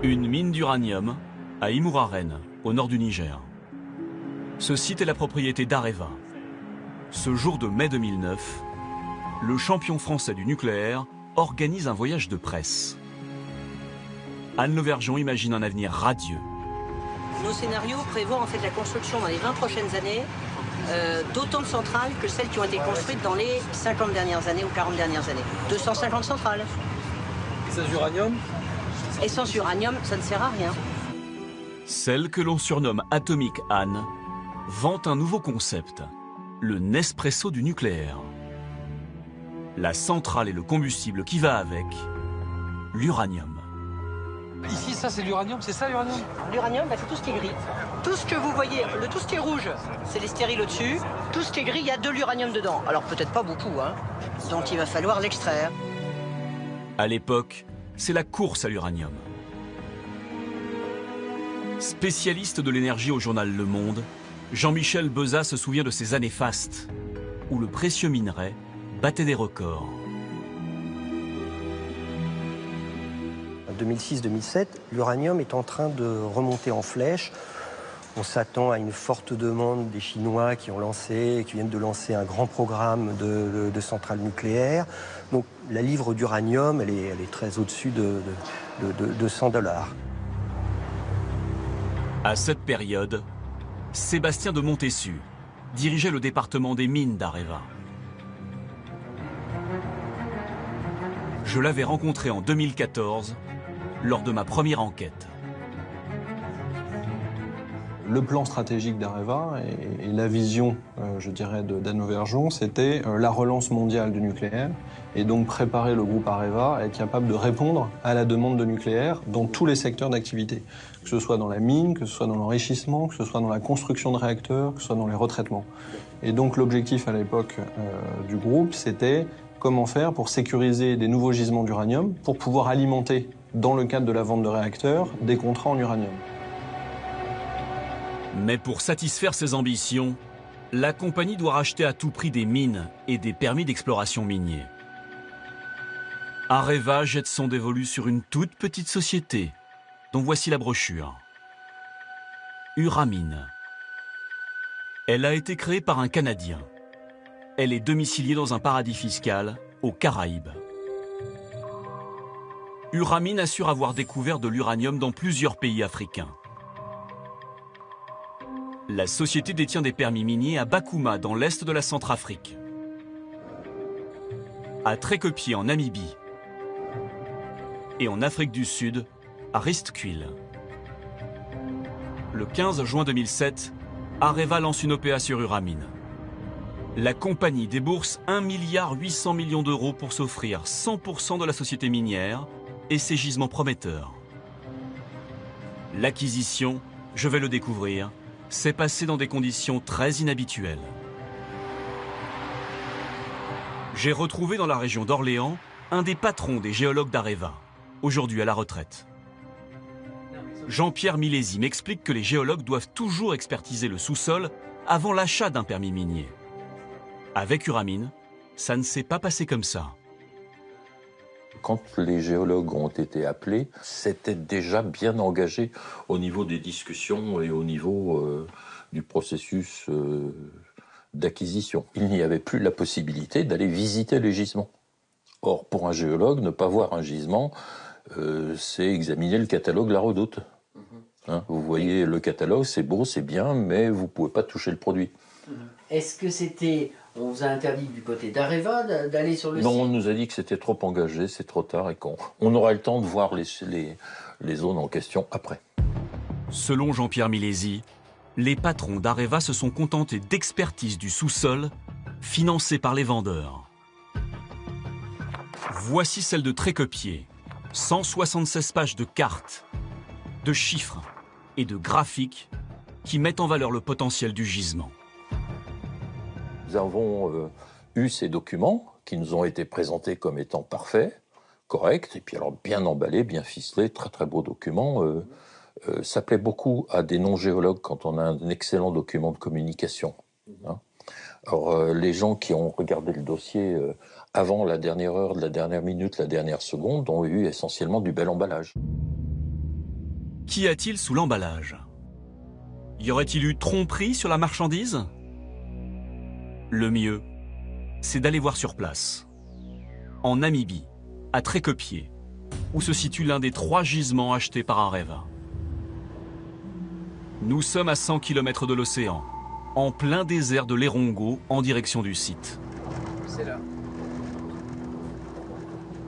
Une mine d'uranium à Imouraren, au nord du Niger. Ce site est la propriété d'Areva. Ce jour de mai 2009, le champion français du nucléaire organise un voyage de presse. Anne Lauvergeon imagine un avenir radieux. Nos scénarios prévoient en fait la construction dans les 20 prochaines années d'autant de centrales que celles qui ont été construites dans les 50 dernières années ou 40 dernières années. 250 centrales. Sans uranium? Et sans uranium, ça ne sert à rien. Celle que l'on surnomme Atomic Anne vante un nouveau concept, le Nespresso du nucléaire. La centrale et le combustible qui va avec, l'uranium. Ici, ça c'est l'uranium, c'est ça l'uranium? L'uranium, c'est tout ce qui est gris. Tout ce que vous voyez, tout ce qui est rouge, c'est les stériles au-dessus. Tout ce qui est gris, il y a de l'uranium dedans. Alors peut-être pas beaucoup, hein. Donc il va falloir l'extraire. À l'époque, c'est la course à l'uranium. Spécialiste de l'énergie au journal Le Monde, Jean-Michel Bezat se souvient de ces années fastes, où le précieux minerai battait des records. En 2006-2007, l'uranium est en train de remonter en flèche. On s'attend à une forte demande des Chinois qui viennent de lancer un grand programme de centrales nucléaires. Donc la livre d'uranium, elle est très au-dessus de $100. À cette période, Sébastien de Montessu dirigeait le département des mines d'Areva. Je l'avais rencontré en 2014 lors de ma première enquête. Le plan stratégique d'Areva et la vision, je dirais, d'Anne Lauvergeon, c'était la relance mondiale du nucléaire et donc préparer le groupe Areva à être capable de répondre à la demande de nucléaire dans tous les secteurs d'activité, que ce soit dans la mine, que ce soit dans l'enrichissement, que ce soit dans la construction de réacteurs, que ce soit dans les retraitements. Et donc l'objectif à l'époque du groupe, c'était comment faire pour sécuriser des nouveaux gisements d'uranium pour pouvoir alimenter, dans le cadre de la vente de réacteurs, des contrats en uranium. Mais pour satisfaire ses ambitions, la compagnie doit racheter à tout prix des mines et des permis d'exploration miniers. Areva jette son dévolu sur une toute petite société, dont voici la brochure. Uramine. Elle a été créée par un Canadien. Elle est domiciliée dans un paradis fiscal, aux Caraïbes. Uramine assure avoir découvert de l'uranium dans plusieurs pays africains. La société détient des permis miniers à Bakouma, dans l'est de la Centrafrique, à Tréquepied, en Namibie, et en Afrique du Sud, à Ristquil. Le 15 juin 2007, Areva lance une OPA sur Uramine. La compagnie débourse 1,8 milliard d'euros pour s'offrir 100% de la société minière et ses gisements prometteurs. L'acquisition, je vais le découvrir, s'est passé dans des conditions très inhabituelles. J'ai retrouvé dans la région d'Orléans un des patrons des géologues d'Areva, aujourd'hui à la retraite. Jean-Pierre Milési m'explique que les géologues doivent toujours expertiser le sous-sol avant l'achat d'un permis minier. Avec Uramine, ça ne s'est pas passé comme ça. Quand les géologues ont été appelés, c'était déjà bien engagé au niveau des discussions et au niveau du processus d'acquisition. Il n'y avait plus la possibilité d'aller visiter les gisements. Or, pour un géologue, ne pas voir un gisement, c'est examiner le catalogue La Redoute. Hein, vous voyez le catalogue, c'est beau, c'est bien, mais vous ne pouvez pas toucher le produit. Est-ce que c'était... On vous a interdit du côté d'Areva d'aller sur le site? Non, on nous a dit que c'était trop engagé, c'est trop tard et qu'on aura le temps de voir les zones en question après. Selon Jean-Pierre Milési, les patrons d'Areva se sont contentés d'expertises du sous-sol financées par les vendeurs. Voici celle de Tréquepied, 176 pages de cartes, de chiffres et de graphiques qui mettent en valeur le potentiel du gisement. Nous avons eu ces documents qui nous ont été présentés comme étant parfaits, corrects, et puis alors bien emballés, bien ficelés, très très beaux documents. Ça plaît beaucoup à des non-géologues quand on a un excellent document de communication. Hein. Alors les gens qui ont regardé le dossier avant la dernière heure, la dernière minute, la dernière seconde ont eu essentiellement du bel emballage. Qu'y a-t-il sous l'emballage? Y aurait-il eu tromperie sur la marchandise? Le mieux, c'est d'aller voir sur place. En Namibie, à Trécopier, où se situe l'un des 3 gisements achetés par Areva. Nous sommes à 100 km de l'océan, en plein désert de l'Erongo, en direction du site. C'est là.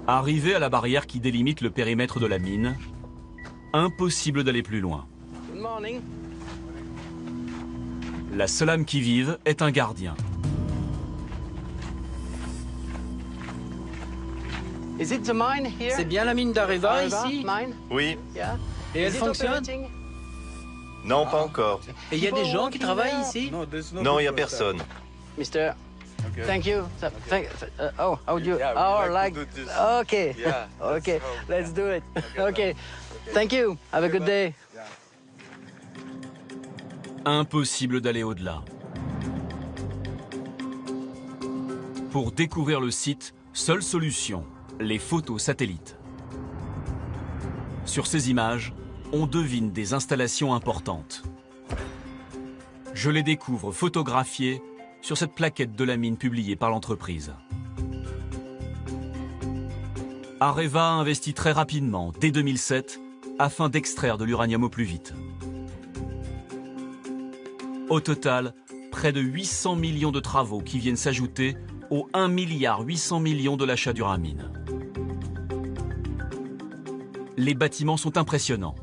Arrivé à la barrière qui délimite le périmètre de la mine, impossible d'aller plus loin. Good morning. La seule âme qui vive est un gardien. Is it the mine here? C'est bien la mine d'Areva ici? Mine? Oui. Yeah. Et elle fonctionne? Non, pas encore. Et il y a des gens qui travaillent ici? Non, il n'y a personne. Mister, thank you. Oh, how do you? Oh, like. Okay. Okay. Let's do it. Okay. Thank you. Have a good day. Impossible d'aller au-delà. Pour découvrir le site, seule solution, les photos satellites. Sur ces images, on devine des installations importantes. Je les découvre photographiées sur cette plaquette de la mine publiée par l'entreprise. Areva a investi très rapidement, dès 2007, afin d'extraire de l'uranium au plus vite. Au total, près de 800 millions de travaux qui viennent s'ajouter aux 1,8 milliard de l'achat d'Uramine. Les bâtiments sont impressionnants.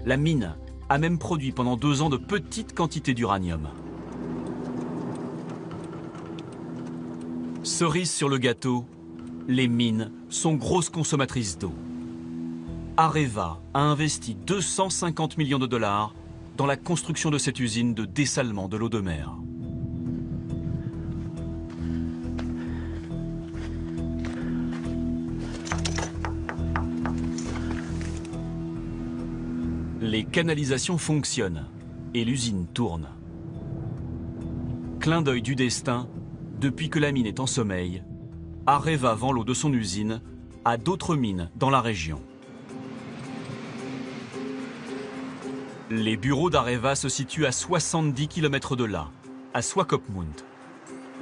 La mine a même produit pendant 2 ans de petites quantités d'uranium. Cerise sur le gâteau, les mines sont grosses consommatrices d'eau. Areva a investi 250 millions de dollars dans la construction de cette usine de dessalement de l'eau de mer. Les canalisations fonctionnent et l'usine tourne. Clin d'œil du destin, depuis que la mine est en sommeil, Areva vend l'eau de son usine à d'autres mines dans la région. Les bureaux d'Areva se situent à 70 km de là, à Swakopmund,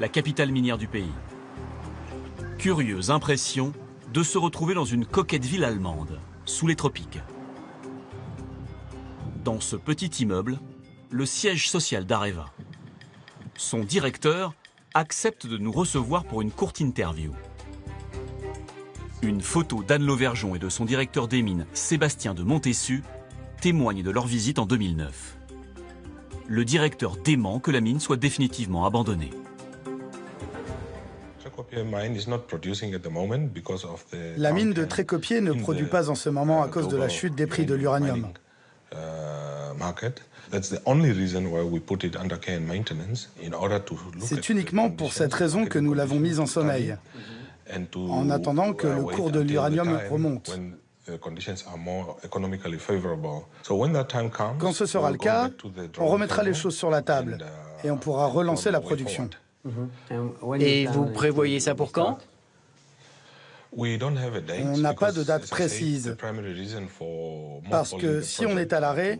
la capitale minière du pays. Curieuse impression de se retrouver dans une coquette ville allemande, sous les tropiques. Dans ce petit immeuble, le siège social d'Areva. Son directeur accepte de nous recevoir pour une courte interview. Une photo d'Anne Lauvergeon et de son directeur des mines, Sébastien de Montessu, témoigne de leur visite en 2009. Le directeur dément que la mine soit définitivement abandonnée. La mine de Trécopier ne produit pas en ce moment à cause de la chute des prix de l'uranium. C'est uniquement pour cette raison que nous l'avons mise en sommeil, en attendant que le cours de l'uranium remonte. Quand ce sera le cas, on remettra les choses sur la table et on pourra relancer la production. Et vous prévoyez ça pour quand? On n'a pas de date précise, parce que si on est à l'arrêt,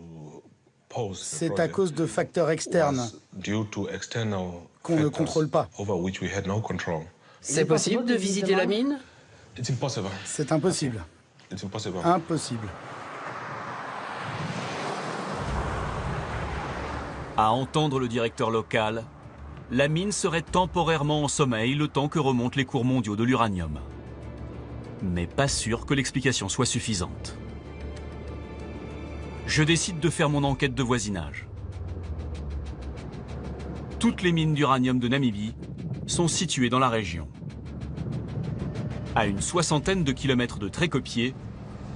c'est à cause de facteurs externes qu'on ne contrôle pas. C'est possible de visiter la mine? C'est impossible. Impossible. À entendre le directeur local, la mine serait temporairement en sommeil le temps que remontent les cours mondiaux de l'uranium. Mais pas sûr que l'explication soit suffisante. Je décide de faire mon enquête de voisinage. Toutes les mines d'uranium de Namibie sont situées dans la région. À une 60aine de kilomètres de Trécopier,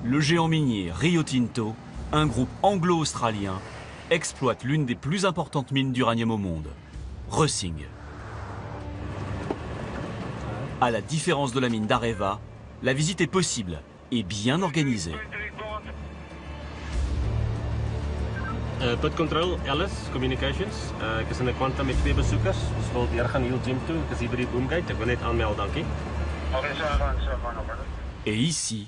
le géant minier Rio Tinto, un groupe anglo-australien, exploite l'une des plus importantes mines d'uranium au monde, Rössing. À la différence de la mine d'Areva, la visite est possible et bien organisée. Putcontrol, Alice, Communications. Ik is in de kwanta met 2 bezoekers. Dus wil weer gaan heel gym toe. Ik is hier bij die boomgate. Ik wil net aanmelden, dank je. Et ici,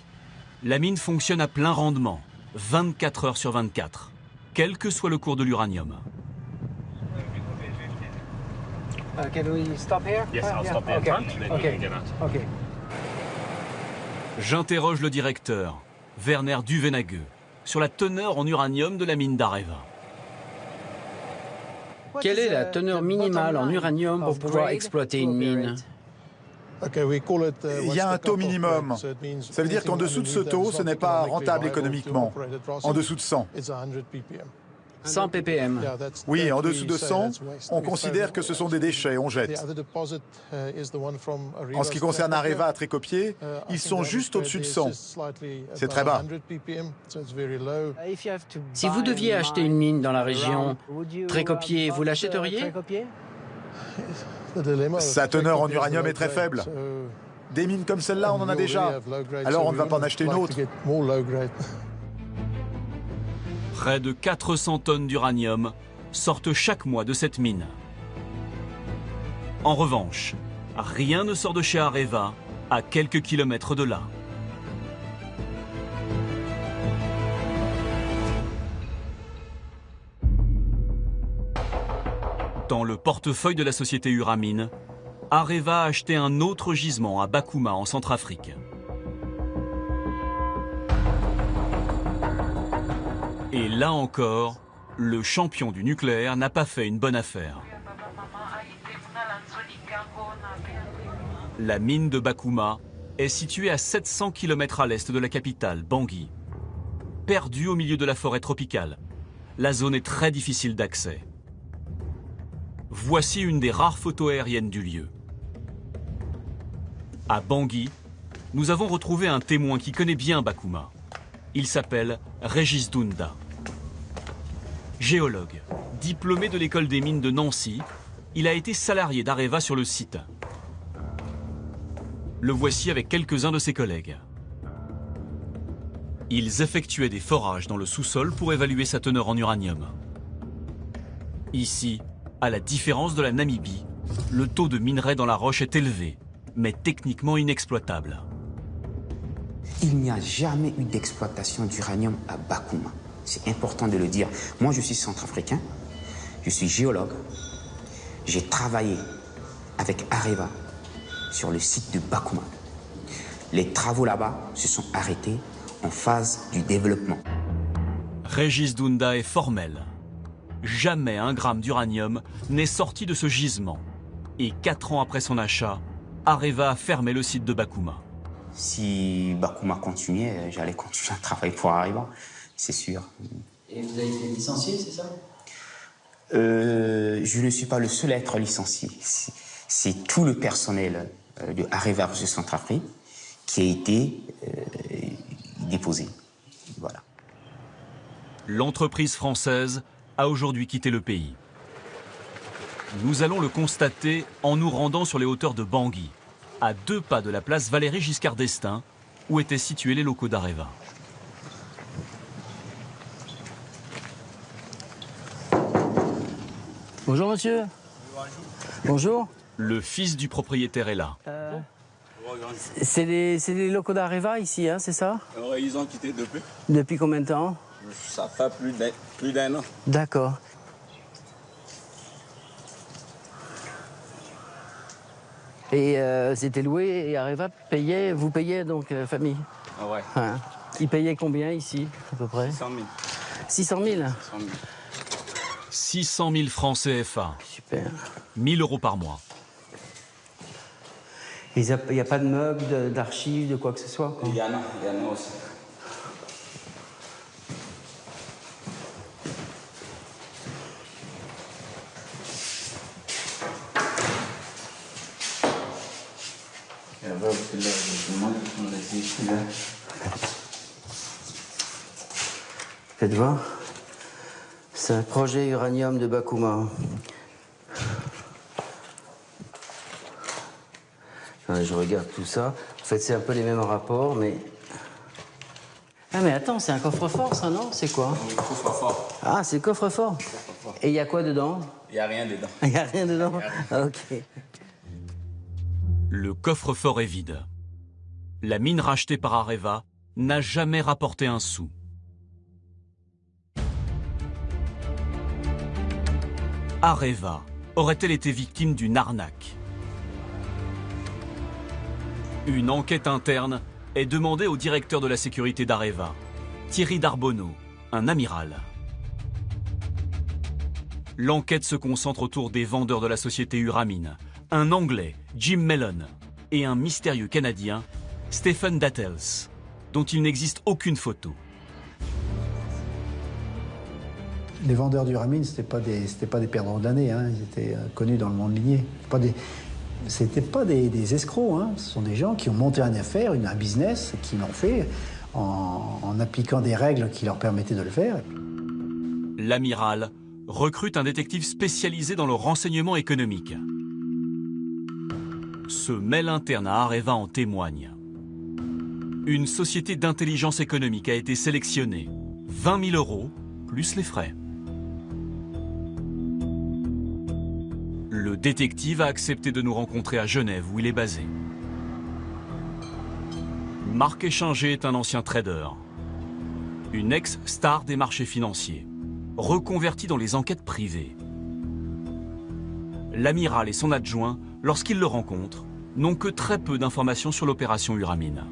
la mine fonctionne à plein rendement, 24 heures sur 24, quel que soit le cours de l'uranium. Can we stop here? Yes, I'll stop there in front, then you can get out. Okay. J'interroge le directeur, Werner Duvenageux, sur la teneur en uranium de la mine d'Areva. Quelle est la teneur minimale en uranium pour pouvoir exploiter une mine? Il y a un taux minimum. Ça veut dire qu'en dessous de ce taux, ce n'est pas rentable économiquement. En dessous de 100. 100 ppm. Oui, en dessous de 100, on considère que ce sont des déchets, on jette. En ce qui concerne Areva à Trécopier, ils sont juste au-dessus de 100. C'est très bas. Si vous deviez acheter une mine dans la région Trécopier, vous l'achèteriez? Sa teneur en uranium est très faible. Des mines comme celle-là, on en a déjà. Alors on ne va pas en acheter une autre. Près de 400 tonnes d'uranium sortent chaque mois de cette mine. En revanche, rien ne sort de chez Areva, à quelques kilomètres de là. Dans le portefeuille de la société Uramine, Areva a acheté un autre gisement à Bakouma en Centrafrique. Et là encore, le champion du nucléaire n'a pas fait une bonne affaire. La mine de Bakouma est située à 700 km à l'est de la capitale, Bangui. Perdue au milieu de la forêt tropicale, la zone est très difficile d'accès. Voici une des rares photos aériennes du lieu. À Bangui, nous avons retrouvé un témoin qui connaît bien Bakouma. Il s'appelle Régis Dunda. Géologue, diplômé de l'école des mines de Nancy, il a été salarié d'Areva sur le site. Le voici avec quelques-uns de ses collègues. Ils effectuaient des forages dans le sous-sol pour évaluer sa teneur en uranium. Ici, à la différence de la Namibie, le taux de minerai dans la roche est élevé, mais techniquement inexploitable. Il n'y a jamais eu d'exploitation d'uranium à Bakouma. C'est important de le dire. Moi, je suis centrafricain, je suis géologue. J'ai travaillé avec Areva sur le site de Bakouma. Les travaux là-bas se sont arrêtés en phase du développement. Régis Dunda est formel. Jamais un gramme d'uranium n'est sorti de ce gisement. Et 4 ans après son achat, Areva a fermé le site de Bakouma. Si Bakouma continuait, j'allais continuer à travailler pour Areva, c'est sûr. Et vous avez été licencié, c'est ça? Je ne suis pas le seul à être licencié. C'est tout le personnel de Areva Resources Centrafrique qui a été déposé. Voilà. L'entreprise française a aujourd'hui quitté le pays. Nous allons le constater en nous rendant sur les hauteurs de Bangui, à 2 pas de la place Valéry Giscard d'Estaing, où étaient situés les locaux d'Areva. Bonjour monsieur. Bonjour. Le fils du propriétaire est là. C'est les locaux d'Areva ici, hein, c'est ça? Ils ont quitté depuis. Depuis combien de temps? Ça fait plus d'un an. D'accord. Et c'était loué et Areva payait, vous payez donc famille? Ah ouais. Hein. Ils payaient combien ici, à peu près? 600 000. 600 000? 600 000 francs CFA. Super. 1 000 € par mois. Il n'y a pas de meubles, d'archives, de quoi que ce soit, quoi. Il y en a aussi. Faites voir. C'est un projet uranium de Bakouma. Je regarde tout ça. En fait, c'est un peu les mêmes rapports, mais... Ah, mais attends, c'est un coffre-fort, ça, non? C'est quoi? Oui, coffre-fort. Ah, c'est le coffre-fort. Et il y a quoi dedans? Il n'y a rien dedans. Il n'y a rien dedans? Ok. Le coffre-fort est vide. La mine rachetée par Areva n'a jamais rapporté un sou. Areva aurait-elle été victime d'une arnaque? Une enquête interne est demandée au directeur de la sécurité d'Areva, Thierry Darbonneau, un amiral. L'enquête se concentre autour des vendeurs de la société Uramine, un Anglais, Jim Mellon, et un mystérieux Canadien, Stephen Dattels, dont il n'existe aucune photo. Les vendeurs d'Uramine, ce n'étaient pas des perdants de l'année, hein. Ils étaient connus dans le monde minier. Ce n'étaient pas des escrocs, hein. Ce sont des gens qui ont monté une affaire, un business, qui l'ont fait en appliquant des règles qui leur permettaient de le faire. L'amiral recrute un détective spécialisé dans le renseignement économique. Ce mail interne à Areva en témoigne. Une société d'intelligence économique a été sélectionnée. 20 000 € plus les frais. Le détective a accepté de nous rencontrer à Genève, où il est basé. Marc Échinger est un ancien trader. Une ex-star des marchés financiers, reconverti dans les enquêtes privées. L'amiral et son adjoint, lorsqu'ils le rencontrent, n'ont que très peu d'informations sur l'opération Uramine.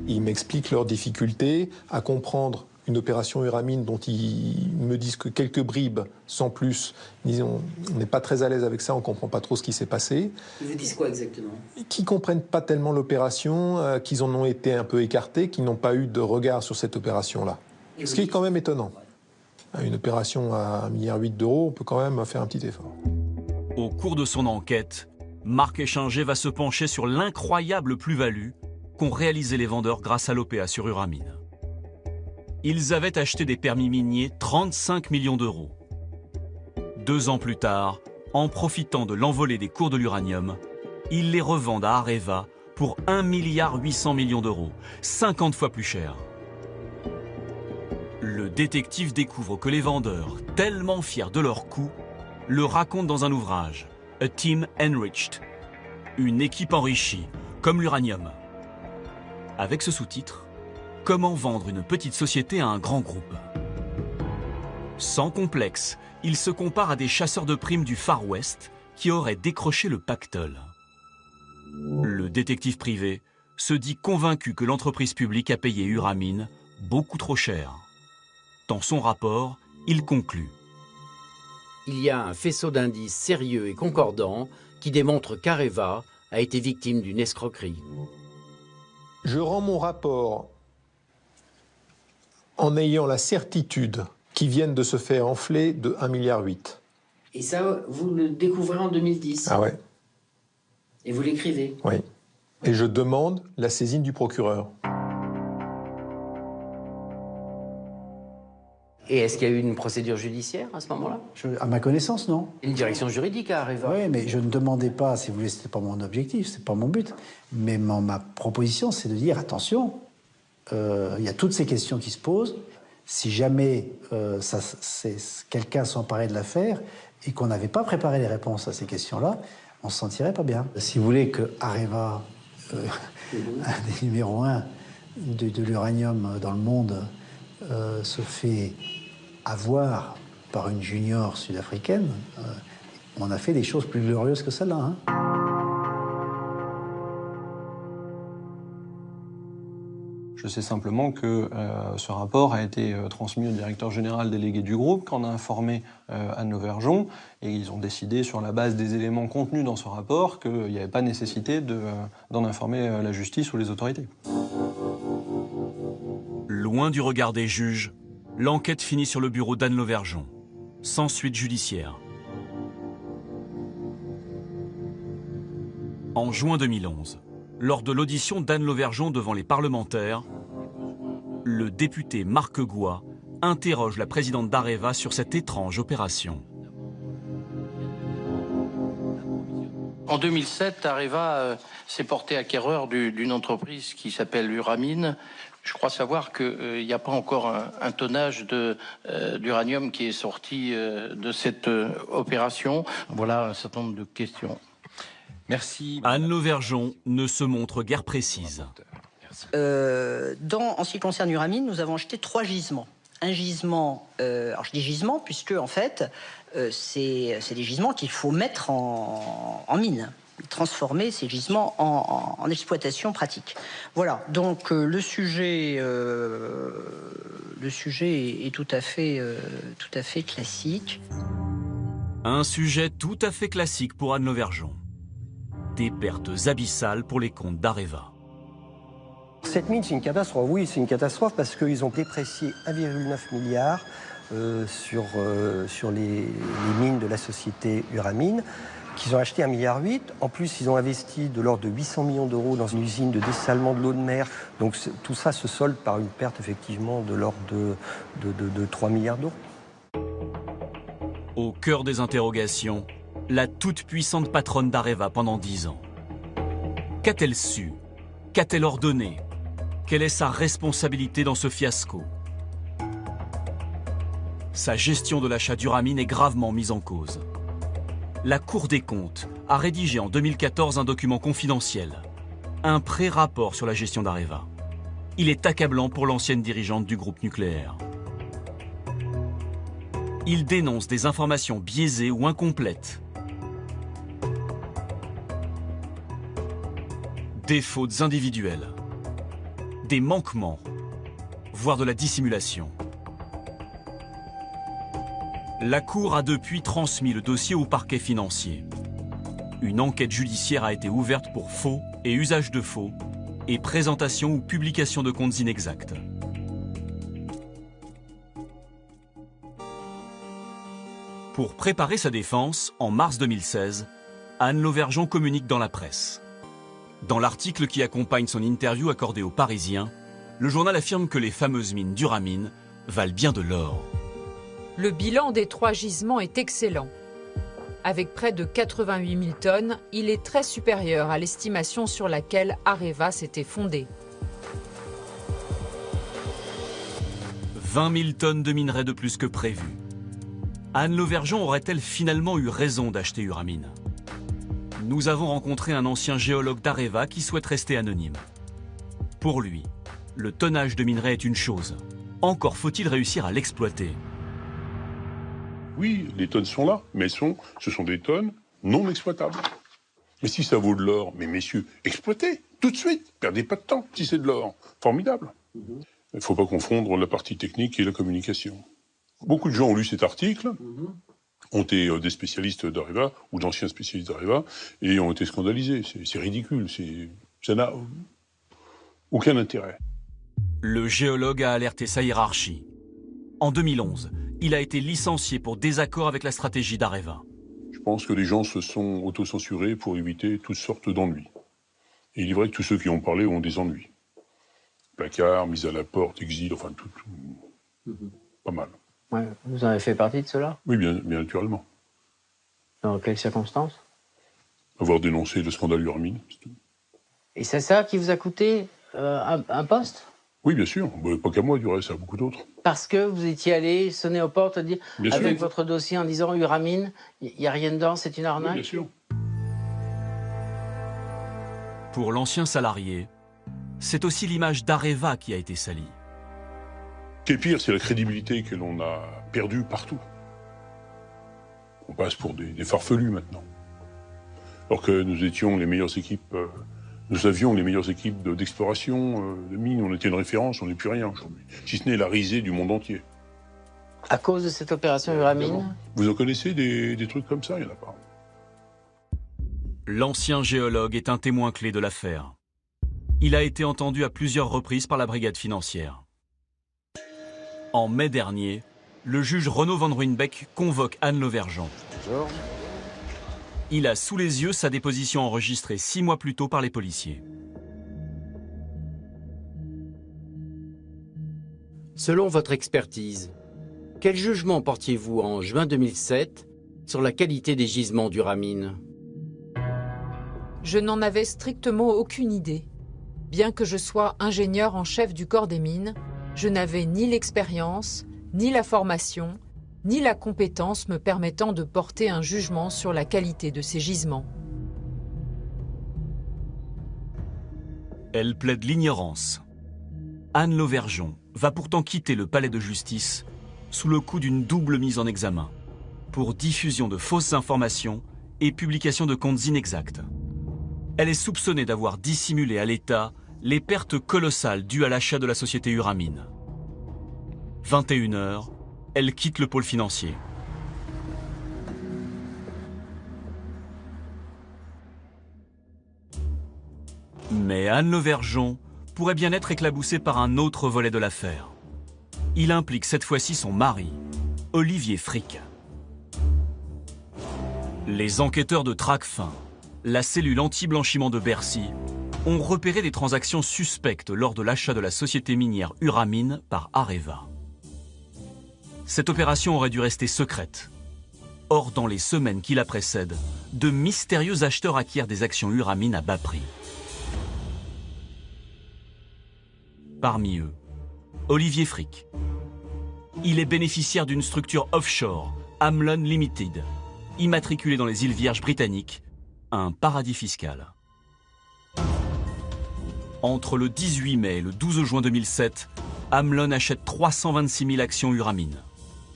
Ils m'expliquent leurs difficultés à comprendre une opération Uramine dont ils me disent que quelques bribes, sans plus. Ils on n'est pas très à l'aise avec ça, on ne comprend pas trop ce qui s'est passé. Ils vous disent quoi exactement? Qui ne comprennent pas tellement l'opération, qu'ils en ont été un peu écartés, qu'ils n'ont pas eu de regard sur cette opération-là. Ce qui est quand même étonnant. Une opération à 1,8 milliard d'euros, on peut quand même faire un petit effort. Au cours de son enquête, Marc Échinger va se pencher sur l'incroyable plus-value qu'ont réalisé les vendeurs grâce à l'OPA sur Uramine. Ils avaient acheté des permis miniers 35 millions d'euros. 2 ans plus tard, en profitant de l'envolée des cours de l'uranium, ils les revendent à Areva pour 1,8 milliard d'euros, 50 fois plus cher. Le détective découvre que les vendeurs, tellement fiers de leur coup, le racontent dans un ouvrage, A Team Enriched, une équipe enrichie, comme l'uranium. Avec ce sous-titre, Comment vendre une petite société à un grand groupe. Sans complexe, il se compare à des chasseurs de primes du Far West qui auraient décroché le pactole. Le détective privé se dit convaincu que l'entreprise publique a payé Uramine beaucoup trop cher. Dans son rapport, il conclut. Il y a un faisceau d'indices sérieux et concordants qui démontrent qu'Areva a été victime d'une escroquerie. Je rends mon rapport en ayant la certitude qu'ils viennent de se faire enfler de 1,8 milliard. Et ça, vous le découvrez en 2010? Ah ouais. Et vous l'écrivez? Oui. Et je demande la saisine du procureur. Et est-ce qu'il y a eu une procédure judiciaire à ce moment-là? À ma connaissance, non. Une direction juridique à Areva? Oui, mais je ne demandais pas, si vous voulez, c'était pas mon objectif, c'est pas mon but. Mais ma proposition, c'est de dire, attention, il y a toutes ces questions qui se posent. Si jamais quelqu'un s'emparait de l'affaire et qu'on n'avait pas préparé les réponses à ces questions-là, on se sentirait pas bien. Si vous voulez que Areva, un des numéros 1 de l'uranium dans le monde, se fait avoir par une junior sud-africaine, on a fait des choses plus glorieuses que celle-là. Hein. Je sais simplement que ce rapport a été transmis au directeur général délégué du groupe, qu'on a informé Anne Lauvergeon, et ils ont décidé, sur la base des éléments contenus dans ce rapport, qu'il n'y avait pas nécessité d'en informer la justice ou les autorités. Loin du regard des juges, l'enquête finit sur le bureau d'Anne Lauvergeon, sans suite judiciaire. En juin 2011, lors de l'audition d'Anne Lauvergeon devant les parlementaires, le député Marc Goua interroge la présidente d'Areva sur cette étrange opération. En 2007, Areva s'est porté acquéreur d'une entreprise qui s'appelle Uramine. Je crois savoir qu'il n'y a pas encore un tonnage d'uranium qui est sorti de cette opération. Voilà un certain nombre de questions. Merci. Anne Lauvergeon ne se montre guère précise. En ce qui concerne Uramine, nous avons acheté 3 gisements. un gisement, alors je dis gisement puisque en fait c'est des gisements qu'il faut mettre en mine, transformer ces gisements en exploitation pratique. Voilà, donc le sujet est tout à fait classique. Un sujet tout à fait classique pour Anne Lauvergeon. Des pertes abyssales pour les comptes d'Areva. Cette mine, c'est une catastrophe. Oui, c'est une catastrophe parce qu'ils ont déprécié 1,9 milliard sur les mines de la société Uramine, qu'ils ont acheté 1,8 milliard. En plus, ils ont investi de l'ordre de 800 millions d'euros dans une usine de dessalement de l'eau de mer. Donc tout ça se solde par une perte effectivement de l'ordre de 3 milliards d'euros. Au cœur des interrogations, la toute-puissante patronne d'Areva pendant 10 ans. Qu'a-t-elle su? Qu'a-t-elle ordonné? Quelle est sa responsabilité dans ce fiasco? Sa gestion de l'achat d'Uramine est gravement mise en cause. La Cour des comptes a rédigé en 2014 un document confidentiel, un pré-rapport sur la gestion d'Areva. Il est accablant pour l'ancienne dirigeante du groupe nucléaire. Il dénonce des informations biaisées ou incomplètes, des fautes individuelles, des manquements, voire de la dissimulation. La Cour a depuis transmis le dossier au parquet financier. Une enquête judiciaire a été ouverte pour faux et usage de faux et présentation ou publication de comptes inexacts. Pour préparer sa défense, en mars 2016, Anne Lauvergeon communique dans la presse. Dans l'article qui accompagne son interview accordée aux Parisiens, le journal affirme que les fameuses mines d'Uramine valent bien de l'or. Le bilan des 3 gisements est excellent. Avec près de 88 000 tonnes, il est très supérieur à l'estimation sur laquelle Areva s'était fondée. 20 000 tonnes de minerais de plus que prévu. Anne Lauvergeon aurait-elle finalement eu raison d'acheter Uramine? Nous avons rencontré un ancien géologue d'Areva qui souhaite rester anonyme. Pour lui, le tonnage de minerais est une chose. Encore faut-il réussir à l'exploiter. Oui, les tonnes sont là, mais ce sont des tonnes non exploitables. Mais si ça vaut de l'or, mais messieurs, exploitez, tout de suite, perdez pas de temps, si c'est de l'or. Formidable. Il ne faut pas confondre la partie technique et la communication. Beaucoup de gens ont lu cet article, ont été des spécialistes d'Areva, ou d'anciens spécialistes d'Areva, et ont été scandalisés. C'est ridicule, ça n'a aucun intérêt. Le géologue a alerté sa hiérarchie. En 2011, il a été licencié pour désaccord avec la stratégie d'Areva. Je pense que les gens se sont autocensurés pour éviter toutes sortes d'ennuis. Et il est vrai que tous ceux qui ont parlé ont des ennuis. Placard, mise à la porte, exil, enfin tout. Pas mal. Ouais, vous en avez fait partie de cela? Oui, bien naturellement. Dans quelles circonstances? Avoir dénoncé le scandale Uramine. Et c'est ça qui vous a coûté un poste? Oui, bien sûr. Pas qu'à moi, du reste, à beaucoup d'autres. Parce que vous étiez allé sonner aux portes, dire, avec votre dossier en disant Uramine, il n'y a rien dedans, c'est une arnaque? Oui, bien sûr. Pour l'ancien salarié, c'est aussi l'image d'Areva qui a été salie. Ce qui est pire, c'est la crédibilité que l'on a perdue partout. On passe pour des farfelus maintenant. Alors que nous étions les meilleures équipes, nous avions les meilleures équipes d'exploration, de mines, on était une référence, on n'est plus rien aujourd'hui. Si ce n'est la risée du monde entier. À cause de cette opération Uramine? Vous en connaissez des trucs comme ça? Il n'y en a pas. L'ancien géologue est un témoin clé de l'affaire. Il a été entendu à plusieurs reprises par la brigade financière. En mai dernier, le juge Renaud Van Ruynbeck convoque Anne Lauvergeon. Il a sous les yeux sa déposition enregistrée 6 mois plus tôt par les policiers. Selon votre expertise, quel jugement portiez-vous en juin 2007 sur la qualité des gisements d'Uramine? Je n'en avais strictement aucune idée. Bien que je sois ingénieur en chef du corps des mines, je n'avais ni l'expérience, ni la formation, ni la compétence me permettant de porter un jugement sur la qualité de ces gisements. Elle plaide l'ignorance. Anne Lauvergeon, va pourtant quitter le palais de justice sous le coup d'une double mise en examen pour diffusion de fausses informations et publication de comptes inexacts. Elle est soupçonnée d'avoir dissimulé à l'État les pertes colossales dues à l'achat de la société Uramine. 21h, elle quitte le pôle financier. Mais Anne Lauvergeon pourrait bien être éclaboussée par un autre volet de l'affaire. Il implique cette fois-ci son mari, Olivier Frick. Les enquêteurs de Tracfin, la cellule anti-blanchiment de Bercy, ont repéré des transactions suspectes lors de l'achat de la société minière Uramine par Areva. Cette opération aurait dû rester secrète. Or, dans les semaines qui la précèdent, de mystérieux acheteurs acquièrent des actions Uramine à bas prix. Parmi eux, Olivier Frick. Il est bénéficiaire d'une structure offshore, Amlon Limited, immatriculée dans les îles Vierges britanniques, un paradis fiscal. Entre le 18 mai et le 12 juin 2007, Amlon achète 326 000 actions Uramine,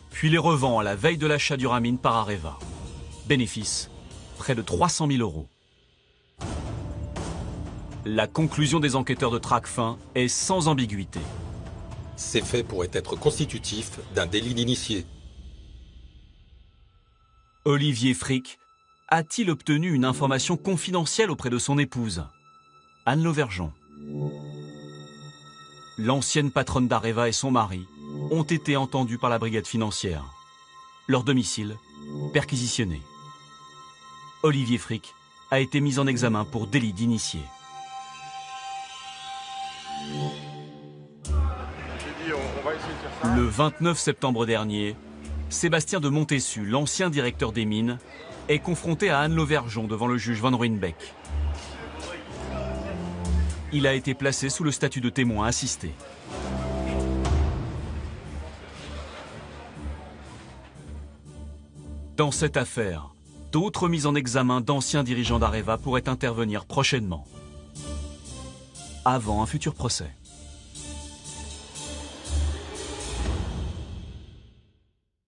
puis les revend à la veille de l'achat d'Uramine par Areva. Bénéfice, près de 300 000 €. La conclusion des enquêteurs de Tracfin est sans ambiguïté. Ces faits pourraient être constitutifs d'un délit d'initié. Olivier Frick a-t-il obtenu une information confidentielle auprès de son épouse, Anne Lauvergeon? L'ancienne patronne d'Areva et son mari ont été entendus par la brigade financière. Leur domicile perquisitionné. Olivier Frick a été mis en examen pour délit d'initié. Le 29 septembre dernier, Sébastien de Montessu, l'ancien directeur des mines, est confronté à Anne Lauvergeon devant le juge Van Ruynbeck. Il a été placé sous le statut de témoin assisté. Dans cette affaire, d'autres mises en examen d'anciens dirigeants d'Areva pourraient intervenir prochainement, avant un futur procès.